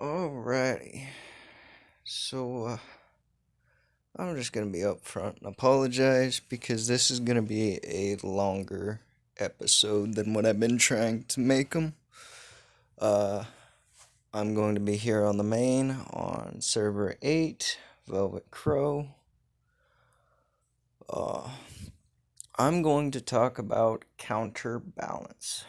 Alrighty. So, I'm just gonna be upfront and apologize because this is gonna be a longer episode than what I've been trying to make them. Uh, I'm going to be here on the main on server 8, Velvet Crow. Uh, I'm going to talk about counterbalance.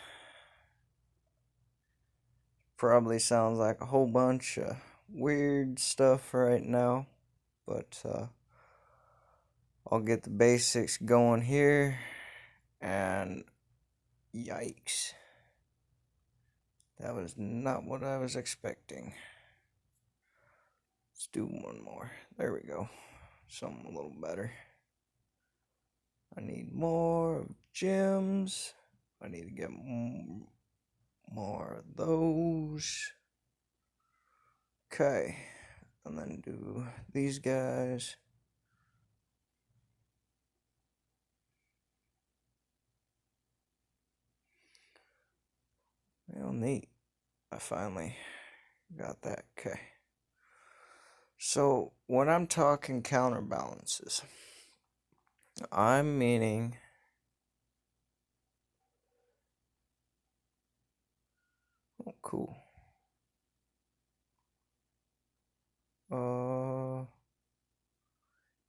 Probably sounds like a whole bunch of weird stuff right now, but I'll get the basics going here. And yikes. That was not what I was expecting. Let's do one more. There we go. Something a little better. I need more gems. I need to get more of those. Okay. And then do these guys. Well, neat. I finally got that. Okay. So, when I'm talking counterbalances, I'm meaning oh, cool.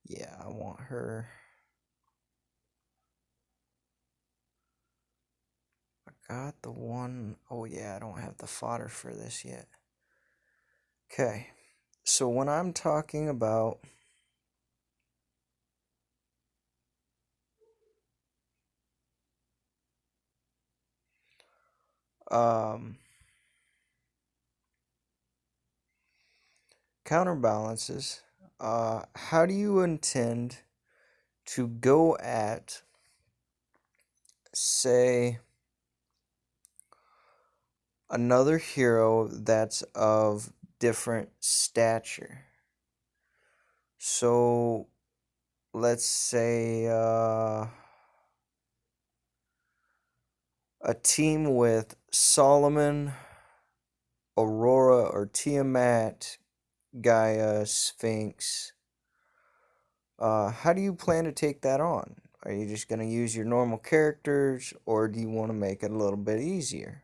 Yeah, I want her. I got the one. Oh, yeah, I don't have the fodder for this yet. Okay, so when I'm talking about counterbalances, how do you intend to go at, say, another hero that's of different stature? So, let's say a team with Solomon, Aurora, or Tiamat, Gaia, Sphinx. How do you plan to take that on? Are you just going to use your normal characters, or do you want to make it a little bit easier?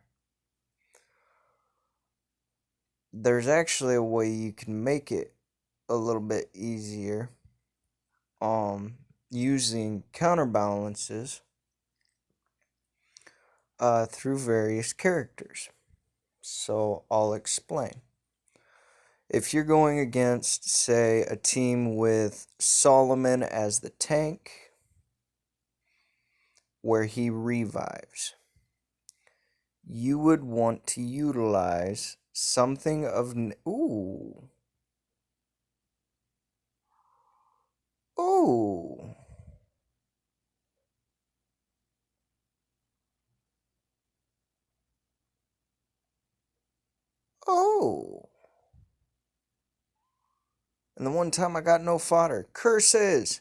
There's actually a way you can make it a little bit easier using counterbalances through various characters. So I'll explain. If you're going against, say, a team with Solomon as the tank, where he revives, you would want to utilize something of ooh. Oh. Oh. And the one time I got no fodder. Curses!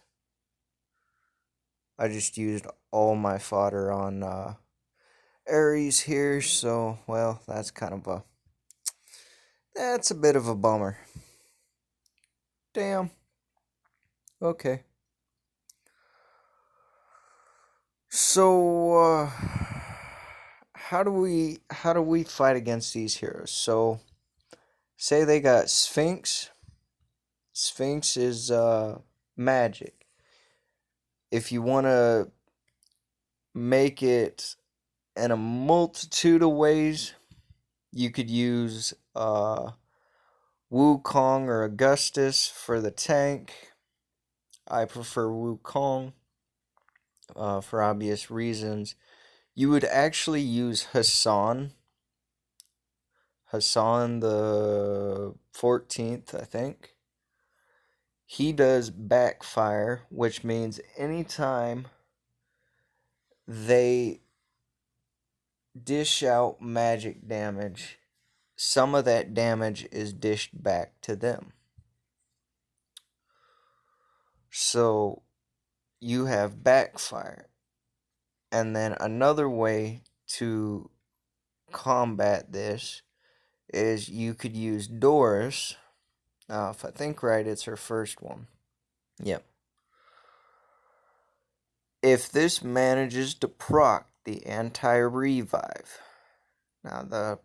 I just used all my fodder on Ares here, so, well, that's kind of a... That's a bit of a bummer. Damn. Okay. So, how do we fight against these heroes? So, say they got Sphinx. Sphinx is magic. If you want to make it in a multitude of ways, you could use Wukong or Augustus for the tank. I prefer Wukong for obvious reasons. You would actually use Hassan the 14th, I think. He does backfire, which means anytime they dish out magic damage, some of that damage is dished back to them. So you have backfire. And then another way to combat this is you could use Doris. Now, if I think right, it's her first one. Yep. If this manages to proc the anti-revive, now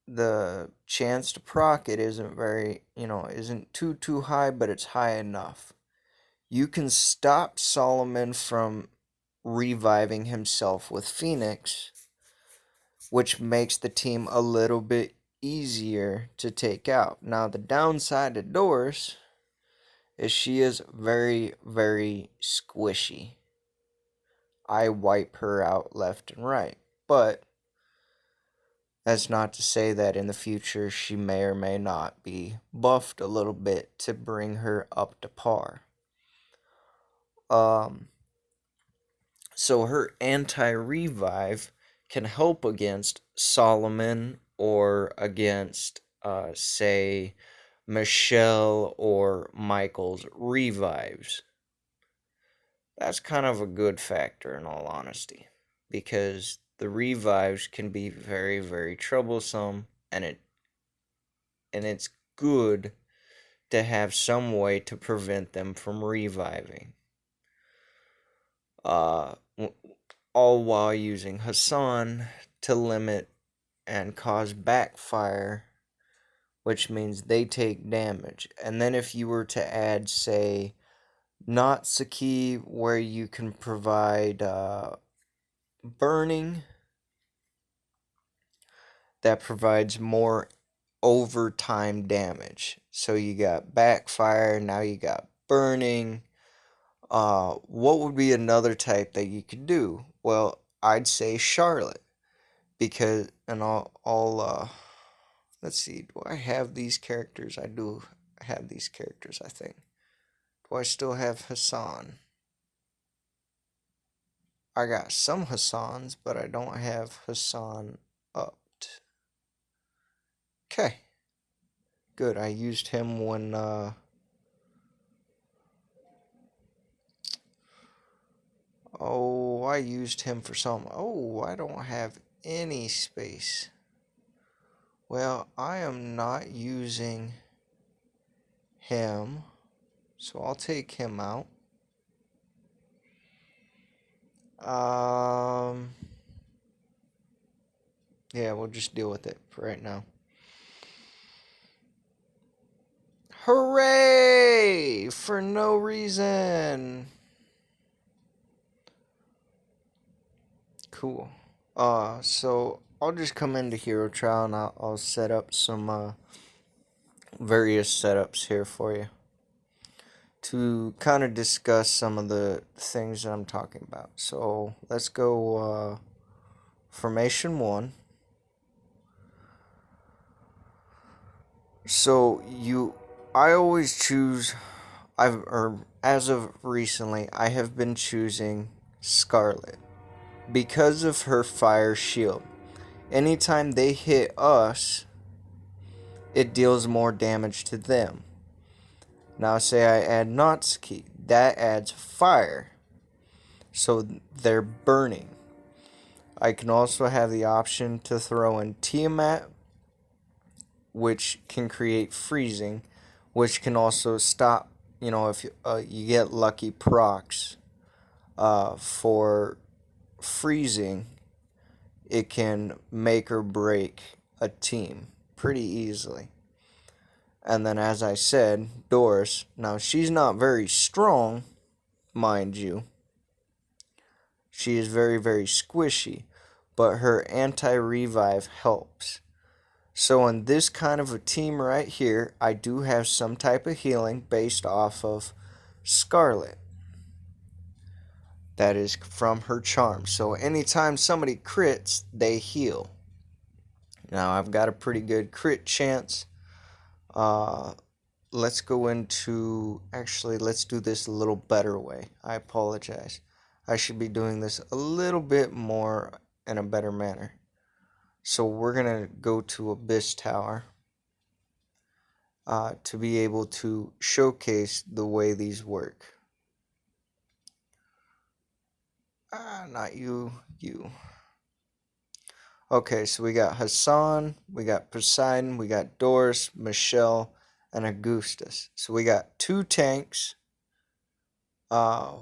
the chance to proc it isn't isn't too high, but it's high enough. You can stop Solomon from reviving himself with Phoenix, which makes the team a little bit easier to take out. Now, the downside to Doris is she is very, very squishy. I wipe her out left and right. But that's not to say that in the future she may or may not be buffed a little bit to bring her up to par. So her anti-revive can help against Solomon or against, say, Michelle or Michael's revives. That's kind of a good factor in all honesty, because the revives can be very, very troublesome, and it's good to have some way to prevent them from reviving. All while using Hassan to limit and cause backfire, which means they take damage. And then if you were to add, say, Natsuki, where you can provide burning, that provides more overtime damage. So you got backfire, now you got burning. What would be another type that you could do? Well, I'd say Charlotte, because let's see, do I have these characters? I do have these characters, I think. Do I still have Hassan? I got some Hassans, but I don't have Hassan upped. Okay. Good, I used him when, I used him for some. Oh, I don't have any space. Well, I am not using him, so I'll take him out. Yeah, we'll just deal with it for right now. Hooray! For no reason. Cool. So I'll just come into Hero Trial and I'll set up some various setups here for you to kind of discuss some of the things that I'm talking about. So let's go Formation 1. So I always choose, as of recently, I have been choosing Scarlet because of her fire shield. Anytime they hit us, it deals more damage to them. Now say I add Natsuki, that adds fire, so they're burning. I can also have the option to throw in Tiamat, which can create freezing, which can also stop, if you get lucky procs for freezing, it can make or break a team pretty easily. And then, as I said, Doris. Now, she's not very strong, mind you. She is very, very squishy, but her anti-revive helps. So in this kind of a team right here, I do have some type of healing based off of Scarlet. That is from her charm. So anytime somebody crits, they heal. Now I've got a pretty good crit chance. Let's go into... Actually, let's do this a little better way. I apologize. I should be doing this a little bit more in a better manner. So we're going to go to Abyss Tower to be able to showcase the way these work. Not you, you. Okay, so we got Hassan, we got Poseidon, we got Doris, Michelle, and Augustus. So we got two tanks, uh,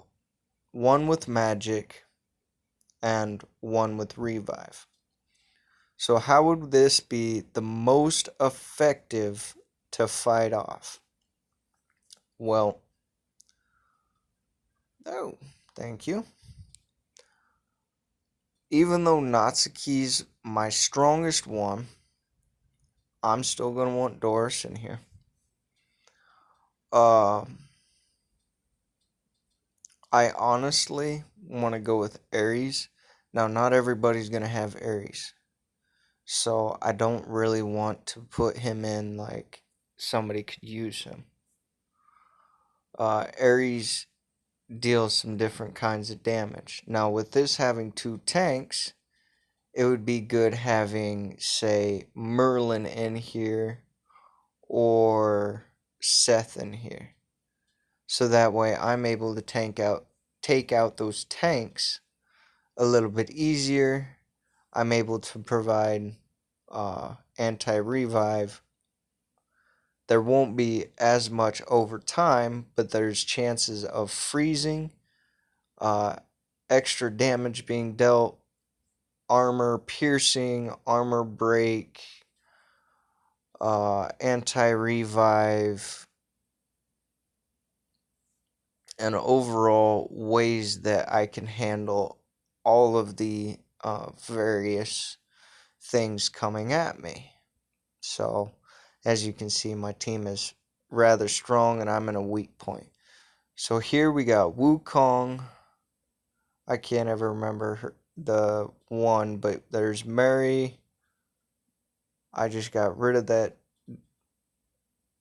one with magic, and one with revive. So how would this be the most effective to fight off? Well, oh, thank you. Even though Natsuki's my strongest one, I'm still gonna want Doris in here. Uh, I honestly want to go with Ares. Now, not everybody's gonna have Ares, so I don't really want to put him in like somebody could use him. Ares deals some different kinds of damage. Now, with this having two tanks, it would be good having, say, Merlin in here or Seth in here. So that way I'm able to take out those tanks a little bit easier. I'm able to provide anti-revive. There won't be as much over time, but there's chances of freezing, uh, extra damage being dealt, armor piercing, armor break, anti-revive, and overall ways that I can handle all of the various things coming at me. So, as you can see, my team is rather strong and I'm in a weak point. So here we got Wukong. I can't ever remember the one, but there's Mary. I just got rid of that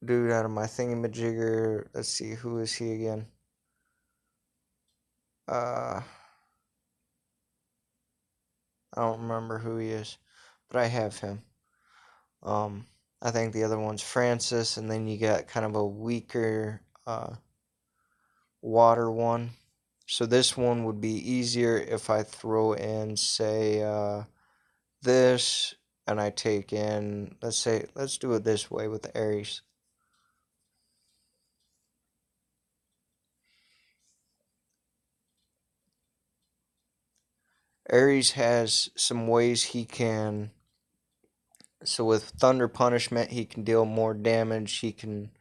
dude out of my thingamajigger. Let's see, who is he again? I don't remember who he is, but I have him. Um, I think the other one's Francis, and then you got kind of a weaker water one. So this one would be easier if I throw in, say, this, and I take in, let's do it this way with the Aries. Aries has some ways he can, so with Thunder Punishment, he can deal more damage. He can,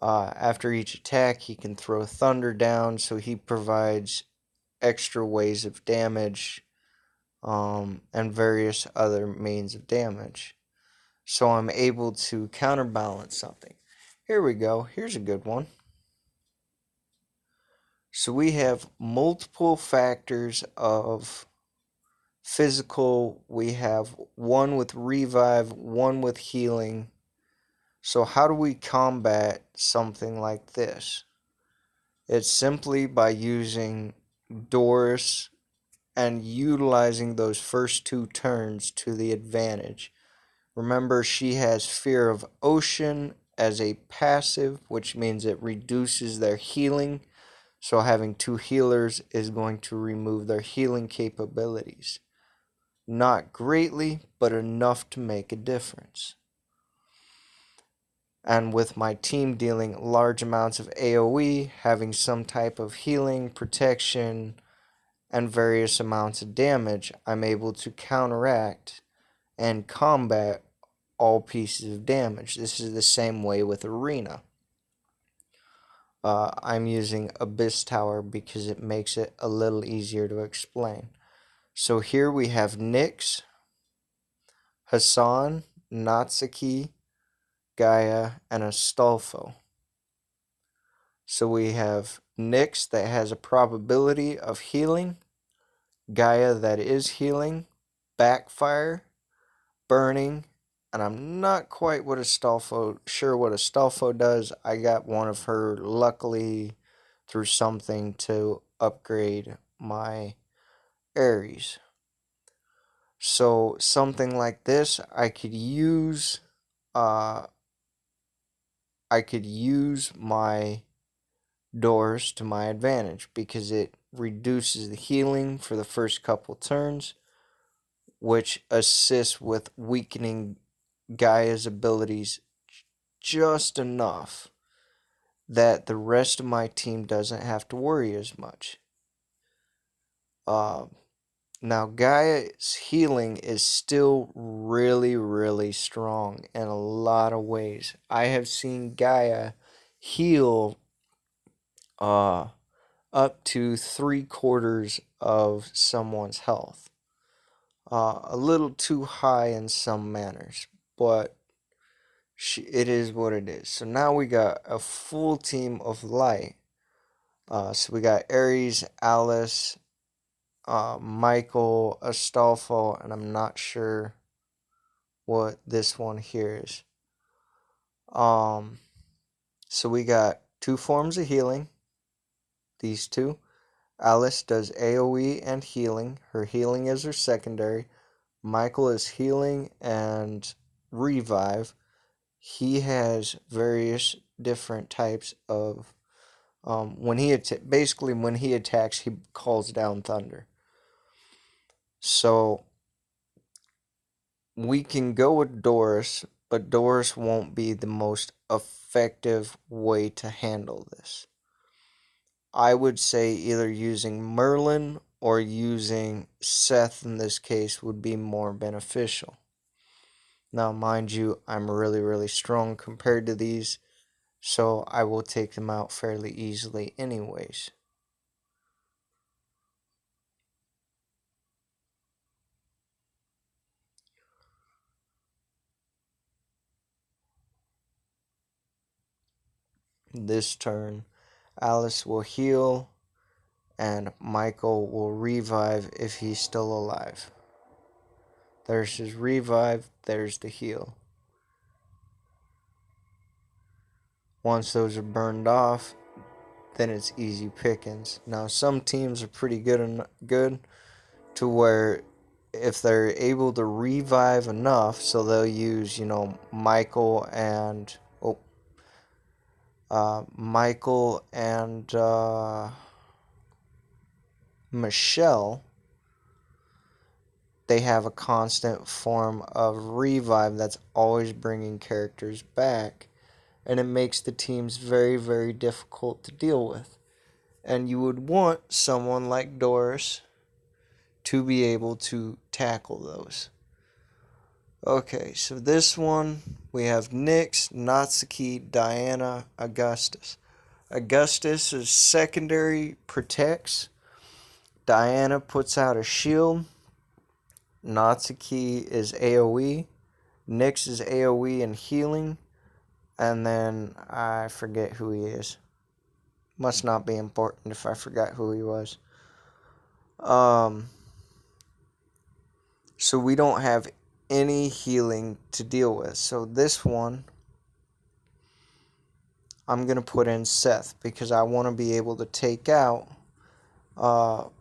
after each attack, he can throw Thunder down, so he provides extra ways of damage, and various other means of damage. So I'm able to counterbalance something. Here we go. Here's a good one. So we have multiple factors of physical. We have one with revive, one with healing. So how do we combat something like this? It's simply by using Doris and utilizing those first two turns to the advantage. Remember, she has Fear of Ocean as a passive, which means it reduces their healing. So having two healers is going to remove their healing capabilities. Not greatly, but enough to make a difference. And with my team dealing large amounts of AoE, having some type of healing, protection, and various amounts of damage, I'm able to counteract and combat all pieces of damage. This is the same way with Arena. I'm using Abyss Tower because it makes it a little easier to explain. So here we have Nyx, Hassan, Natsuki, Gaia, and Astolfo. So we have Nyx that has a probability of healing, Gaia that is healing, backfire, burning, and I'm not quite sure what Astolfo does. I got one of her luckily through something to upgrade my Ares. So something like this, uh I could use my doors to my advantage because it reduces the healing for the first couple turns, which assists with weakening Gaia's abilities just enough that the rest of my team doesn't have to worry as much. Uh, Now, Gaia's healing is still really, really strong in a lot of ways. I have seen Gaia heal uh, up to 3/4 of someone's health. A little too high in some manners, but it is what it is. So now we got a full team of light. So we got Ares, Alice, Michael, Astolfo, and I'm not sure what this one here is. Um, so we got two forms of healing. These two. Alice does AoE and healing. Her healing is her secondary. Michael is healing and revive. He has various different types of when he basically when he attacks, he calls down thunder. So we can go with Doris, but Doris won't be the most effective way to handle this. I would say either using Merlin or using Seth in this case would be more beneficial. Now, mind you, I'm really, really strong compared to these, so I will take them out fairly easily anyways. This turn, Alice will heal, and Michael will revive if he's still alive. There's his revive, there's the heal. Once those are burned off, then it's easy pickings. Now, some teams are pretty good to where if they're able to revive enough, so they'll use, Michael and Michelle. They have a constant form of revive that's always bringing characters back, and it makes the teams very, very difficult to deal with. And you would want someone like Doris to be able to tackle those. Okay, so this one we have Nyx, Natsuki, Diana, Augustus. Augustus' secondary protects. Diana puts out a shield. Natsuki is AoE. Nyx is AoE and healing. And then I forget who he is. Must not be important if I forgot who he was. So we don't have any healing to deal with. So this one, I'm going to put in Seth because I want to be able to take out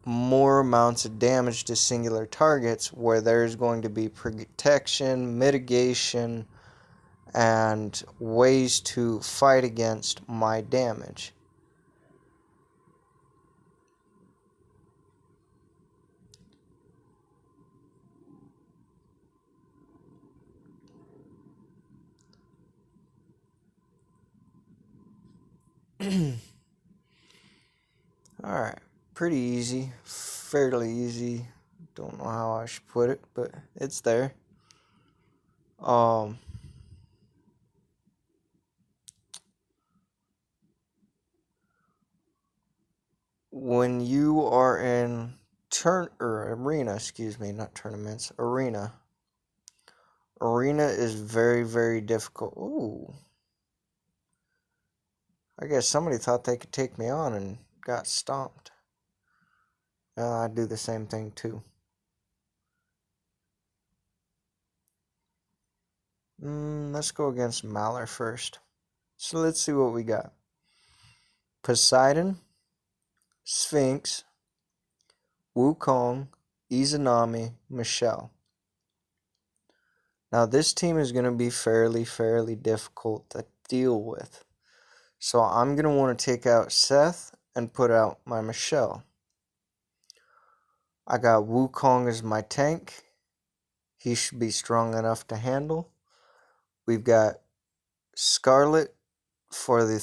more amounts of damage to singular targets where there's going to be protection, mitigation, and ways to fight against my damage. Alright, pretty easy, fairly easy. Don't know how I should put it, but it's there. When you are in arena, excuse me, not tournaments, arena. Arena is very, very difficult. Ooh. I guess somebody thought they could take me on and got stomped. I'd do the same thing too. Let's go against Malor first. So let's see what we got. Poseidon, Sphinx, Wukong, Izanami, Michelle. Now this team is going to be fairly, fairly difficult to deal with. So I'm going to want to take out Seth and put out my Michelle. I got Wukong as my tank. he should be strong enough to handle. We've got Scarlet for the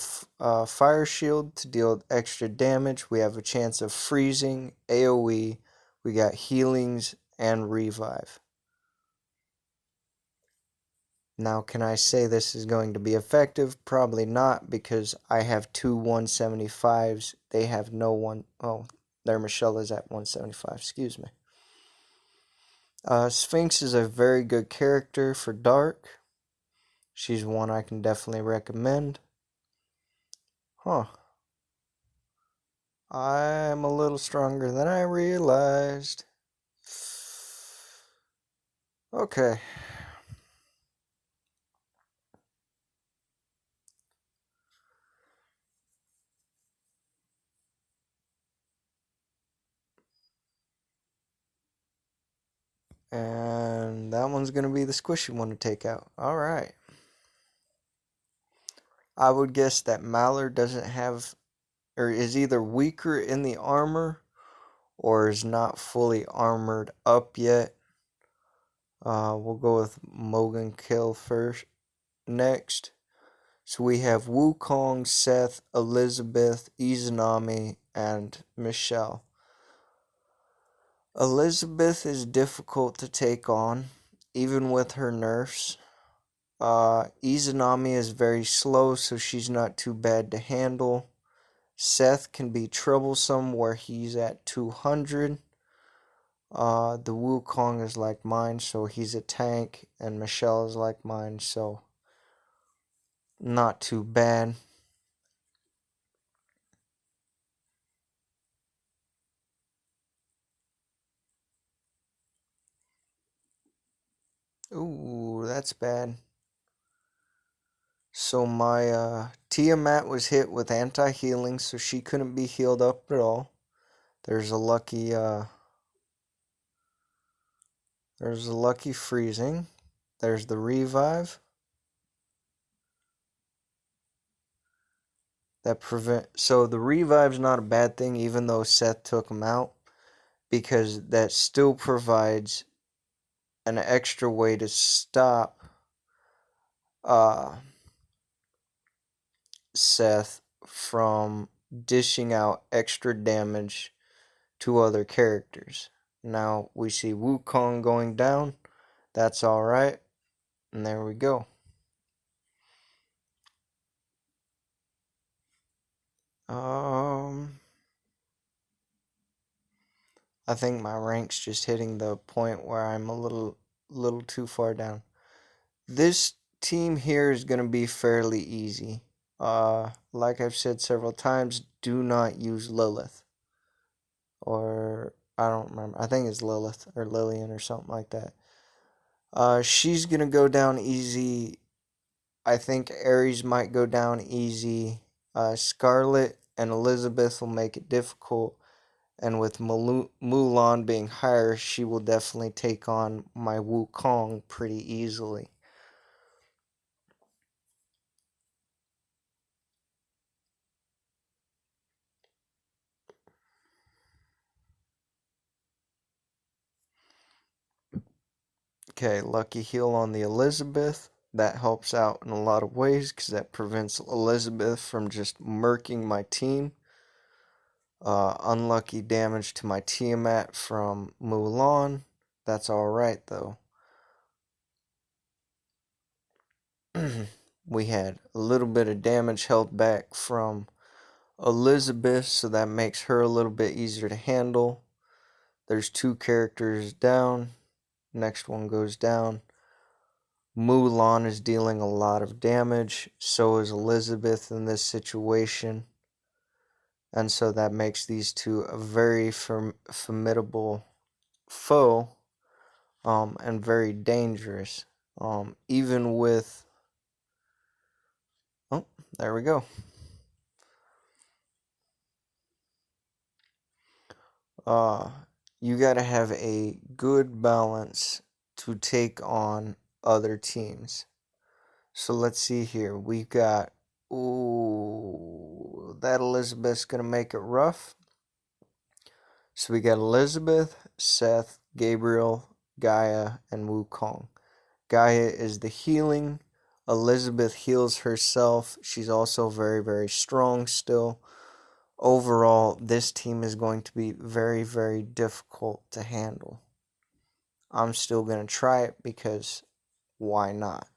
fire shield to deal extra damage. We have a chance of freezing, AoE. We got healings and revive. Now, can I say this is going to be effective? Probably not, because I have two 175s. They have no one. Oh, their Michelle is at 175. Excuse me. Sphinx is a very good character for Dark. She's one I can definitely recommend. Huh. I'm a little stronger than I realized. Okay. And that one's going to be the squishy one to take out. Alright. I would guess that Mallard doesn't have, or is either weaker in the armor, or is not fully armored up yet. We'll go with Mogan Kill first. Next. So we have Wukong, Seth, Elizabeth, Izanami, and Michelle. Elizabeth is difficult to take on, even with her nerfs. Izanami is very slow, so she's not too bad to handle. Seth can be troublesome where he's at 200. The Wukong is like mine, so he's a tank, and Michelle is like mine, so not too bad. Ooh, that's bad. So my Tiamat was hit with anti-healing, so she couldn't be healed up at all. There's a lucky freezing. There's the revive. So the revive's not a bad thing, even though Seth took him out, because that still provides an extra way to stop uh Seth from dishing out extra damage to other characters. Now we see Wukong going down. That's alright. And there we go. I think my rank's just hitting the point where I'm a little too far down. This team here is going to be fairly easy. Like I've said several times, do not use Lilith. Or, I don't remember. I think it's Lilith or Lillian or something like that. She's going to go down easy. I think Ares might go down easy. Scarlet and Elizabeth will make it difficult. And with Mulan being higher, she will definitely take on my Wukong pretty easily. Okay, Lucky Heal on the Elizabeth. That helps out in a lot of ways because that prevents Elizabeth from just murking my team. Unlucky damage to my Tiamat from Mulan. That's alright though. We had a little bit of damage held back from Elizabeth, so that makes her a little bit easier to handle. There's two characters down. Next one goes down. Mulan is dealing a lot of damage. So is Elizabeth in this situation. And so that makes these two a very formidable foe, and very dangerous. Even with... Oh, there we go. Uh, you gotta have a good balance to take on other teams. So let's see here. We've got... Ooh, that Elizabeth's gonna make it rough. So we got Elizabeth, Seth, Gabriel, Gaia and Wukong. Gaia is the healing. Elizabeth heals herself. She's also very, very strong still. Overall, this team is going to be very, very difficult to handle. I'm still going to try it because why not?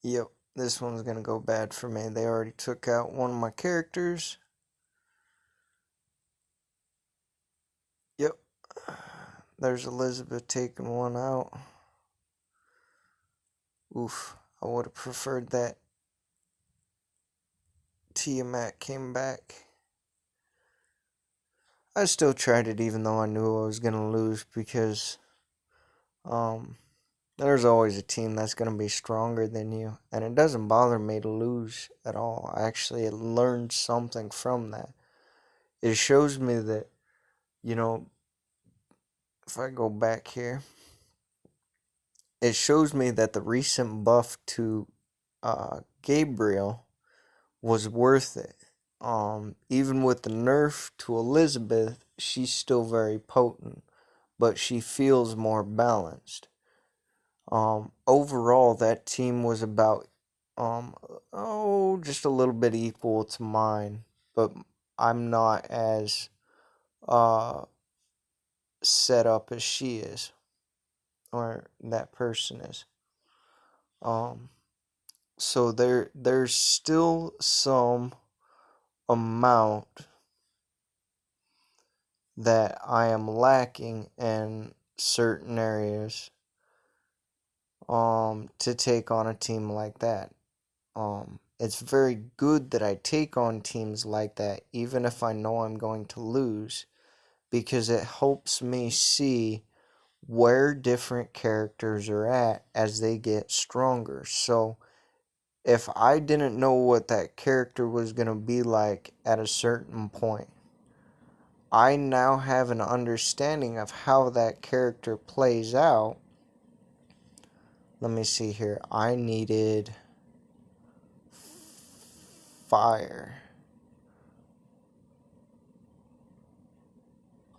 Yep, this one's going to go bad for me. They already took out one of my characters. Yep, there's Elizabeth taking one out. Oof, I would have preferred that Tiamat came back. I still tried it even though I knew I was going to lose because um, there's always a team that's going to be stronger than you. And it doesn't bother me to lose at all. I actually learned something from that. It shows me that, you know, if I go back here, it shows me that the recent buff to Gabriel was worth it. Even with the nerf to Elizabeth, she's still very potent, but she feels more balanced. Overall, that team was about, um, just a little bit equal to mine, but I'm not as, uh, set up as she is, or that person is. Um, so there's still some amount that I am lacking in certain areas, to take on a team like that. It's very good that I take on teams like that, even if I know I'm going to lose, because it helps me see where different characters are at as they get stronger. So, if I didn't know what that character was going to be like at a certain point, I now have an understanding of how that character plays out. Let me see here. I needed fire.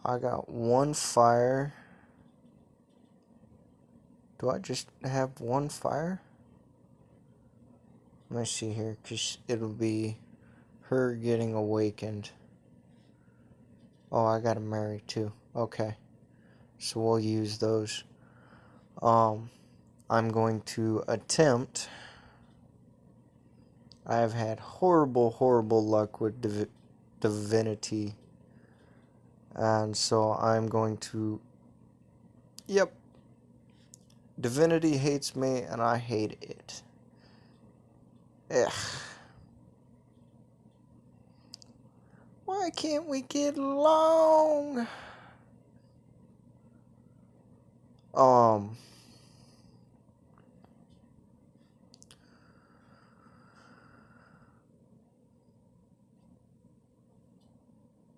I got one fire. Do I just have one fire? Let me see here, because it'll be her getting awakened. Oh, I got to marry too. Okay. So we'll use those. I'm going to attempt. I have had horrible, horrible luck with divinity. And so I'm going to. Yep. Divinity hates me, and I hate it. Ugh. Why can't we get along? Um.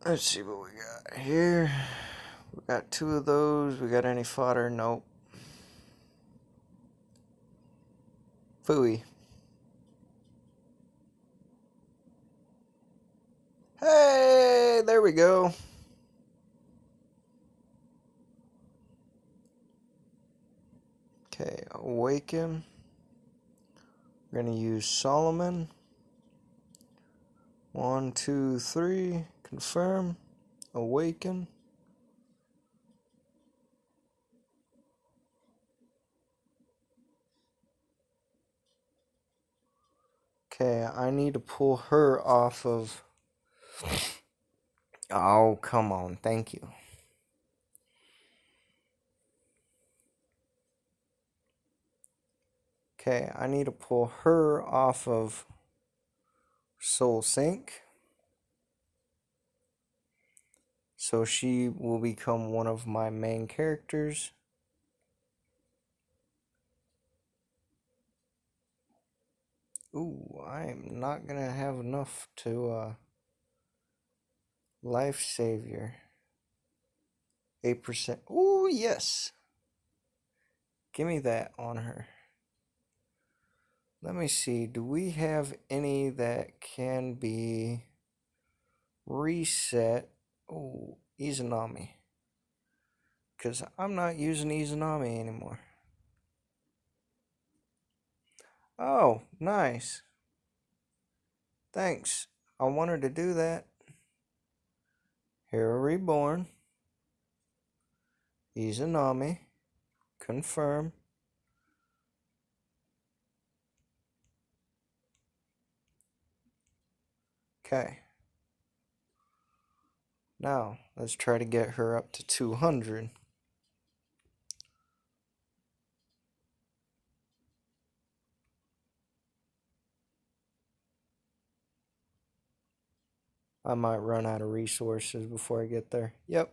Let's see what we got here. We got two of those. We got any fodder? Nope. Phooey. Hey, there we go. Okay, awaken. We're going to use Solomon. 1, 2, 3. Confirm. Awaken. Okay, I need to pull her off of. Oh, come on. Thank you. Okay, I need to pull her off of Soul Sync. So she will become one of my main characters. Ooh, I'm not gonna have enough to, life savior. 8%. Ooh, yes. Give me that on her. Let me see. Do we have any that can be reset? Oh, Izanami. Because I'm not using Izanami anymore. Oh, nice. Thanks. I wanted to do that. Hero Reborn. Izanami. Confirm. Okay. Now, let's try to get her up to 200. I might run out of resources before I get there. Yep.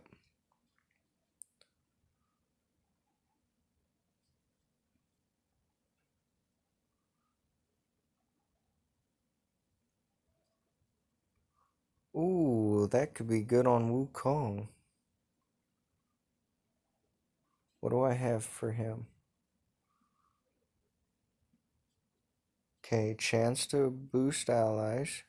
Ooh, that could be good on Wukong. What do I have for him? Okay, chance to boost allies.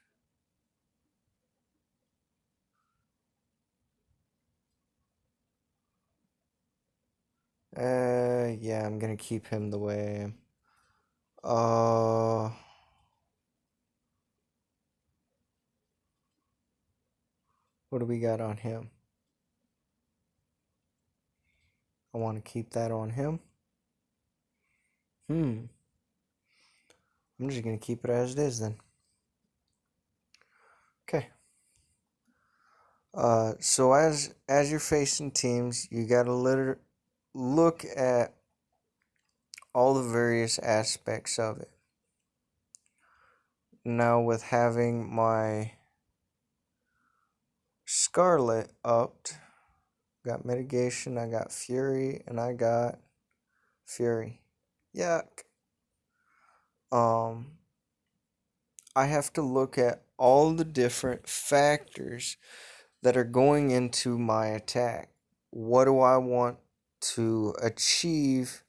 Yeah, I'm gonna keep him the way I am. What do we got on him? I want to keep that on him. I'm just gonna keep it as it is then. Okay. So as you're facing teams, you gotta look at all the various aspects of it. Now with having my Scarlet upped, got mitigation, I got Fury, and I got Fury. Yuck. Um, I have to look at all the different factors that are going into my attack. What do I want to achieve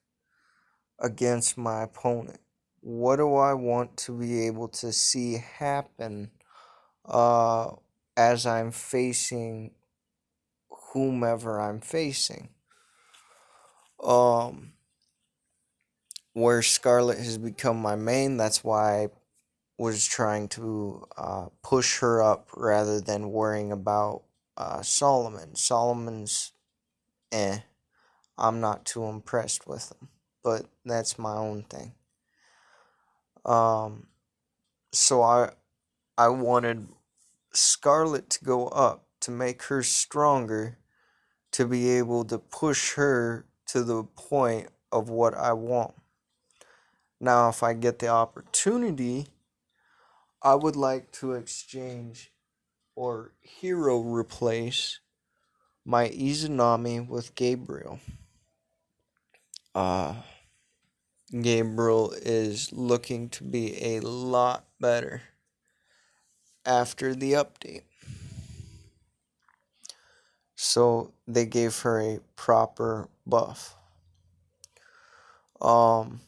against my opponent? What do I want to be able to see happen uh, as I'm facing whomever I'm facing? Um, where Scarlet has become my main, that's why I was trying to push her up rather than worrying about Solomon. Solomon's eh. I'm not too impressed with him, but that's my own thing. Um, so I wanted Scarlet to go up to make her stronger, to be able to push her to the point of what I want. Now, if I get the opportunity, I would like to exchange or hero replace my Izanami with Gabriel. Uh, Gabriel is looking to be a lot better after the update. So they gave her a proper buff. Um,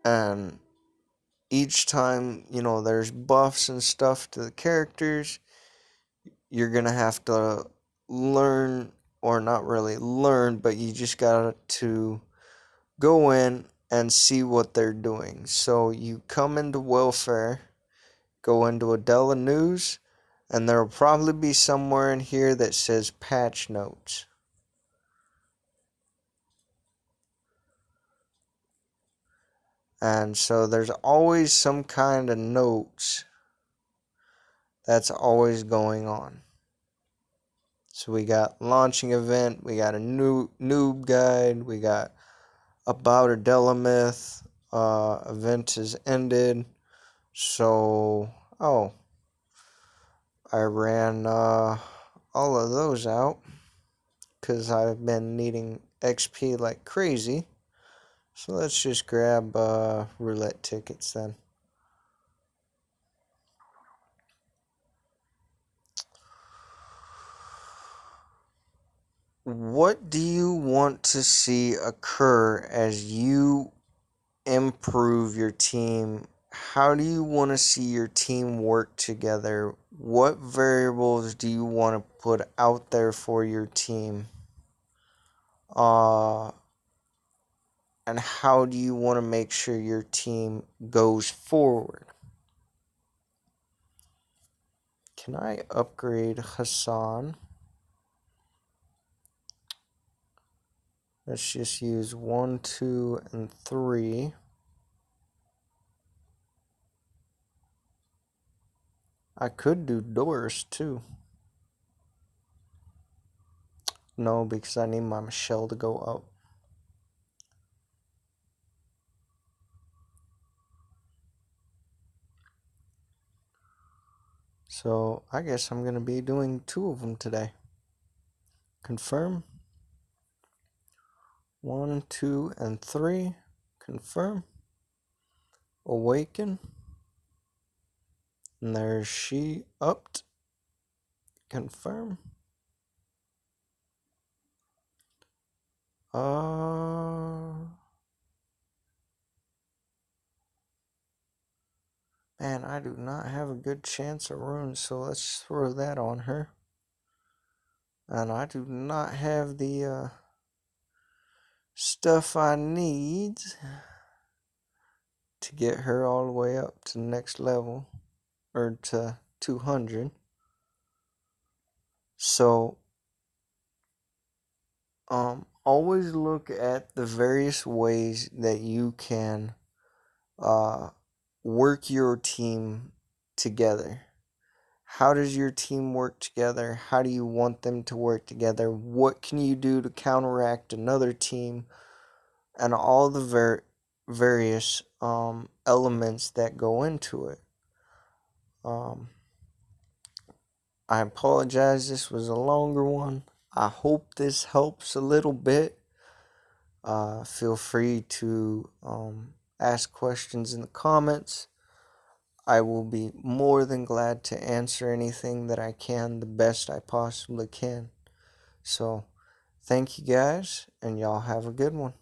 and each time, there's buffs and stuff to the characters, you're gonna have to learn, or not really learn, but you just got to go in and see what they're doing. So you come into welfare, go into Adela News, and there will probably be somewhere in here that says patch notes. And so there's always some kind of notes that's always going on. So we got launching event, we got a new noob guide, we got about Adelamyth, event is ended. So, I ran all of those out because I've been needing XP like crazy. So let's just grab roulette tickets then. What do you want to see occur as you improve your team? How do you want to see your team work together? What variables do you want to put out there for your team? Uh, and how do you want to make sure your team goes forward? Can I upgrade Hassan? Let's just use 1, 2, and 3. I could do Doris too. No, because I need my Michelle to go up. So I guess I'm going to be doing 2 of them today. Confirm. 1, 2, and 3. Confirm. Awaken. And there's she upped. Confirm. Man, I do not have a good chance of runes, so let's throw that on her. And I do not have the stuff I need to get her all the way up to the next level, or to 200. So, always look at the various ways that you can work your team together. How does your team work together? How do you want them to work together? What can you do to counteract another team? And all the various elements that go into it. I apologize, this was a longer one. I hope this helps a little bit. Feel free to ask questions in the comments. I will be more than glad to answer anything that I can the best I possibly can. So, thank you guys, and y'all have a good one.